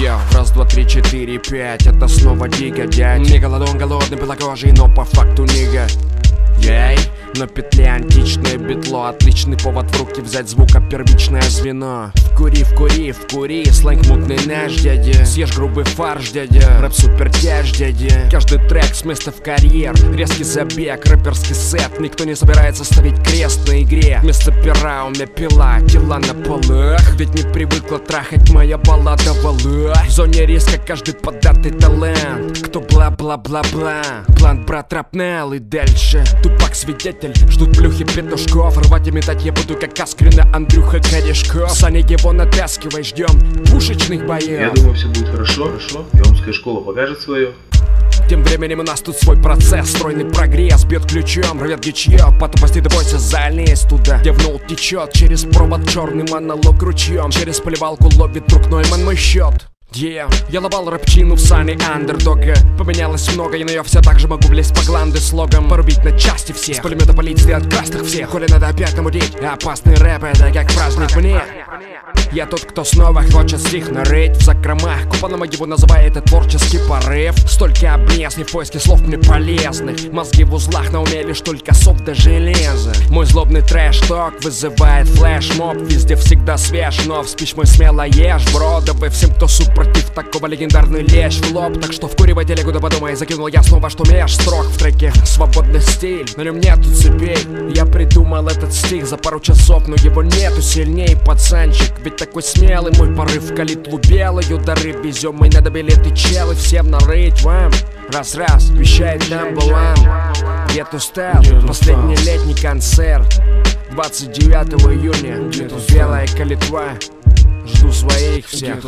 Раз, два, три, четыре, пять. Это снова дико, дядь. Не голодон, голодный, белокожий, но по факту нига. Ей, на петле античное битло. Отличный повод в руки взять звука первичное звено. Вкури, вкури, вкури, сленг мутный наш, дядя. Съешь грубый фарш, дядя. Рэп супер тяж, дядя. Каждый трек с места в карьер. Резкий забег, рэперский сет. Никто не собирается ставить крест на игре. Вместо пера у меня пила, тела на полах. Ведь не привыкла трахать моя баллада вала. В зоне риска каждый податый талант. Кто бла-бла-бла-бла. План брат рапнел и дальше. Тупак свидетель, ждут плюхи петушков. Рвать и метать я буду как Аскрина Андрюха Корешков. Саня его натаскивай, ждем пушечных боев. Я думаю, все будет хорошо. Пермская школа покажет свое. Тем временем у нас тут свой процесс, стройный прогресс. Бьет ключом, рвет гичье. По тупости ты бойся, залезь туда, где в ноут течет. Через провод черный монолог ручьем. Через поливалку ловит друг Нойман мой счет. Я ловал рэпчину в сане андердога. Поменялось много, но я все так же могу влезть по гланды слогом. Порубить на части всех, с пулемета полить, сделать красных всех. Коли надо опять намудить, опасный рэп, это как праздник мне. Я тот, кто снова хочет стих нарыть в закромах. Купоном его называет это творческий порыв. Столько обнесных в поиске слов мне полезных. Мозги в узлах, на уме лишь только софт да железо. Мой злобный трэш-ток вызывает флешмоб. Везде всегда свеж, но в спич мой смело ешь. Бродовый всем, кто супротив такого, легендарный лещ в лоб. Так что вкуривай телегу, да подумай. Закинул я снова, что меж строк в треке свободный стиль. На нем нету цепей. Я придумал этот стих за пару часов, но его нету сильней, пацанчик. Ведь такой смелый мой порыв в калитлу белую дары везем мы, надо билеты челы всем нарыть вам. Раз-раз, вещает нам балан. Где-то устал, последний летний концерт 29 июня, белая калитва. Жду своих всех.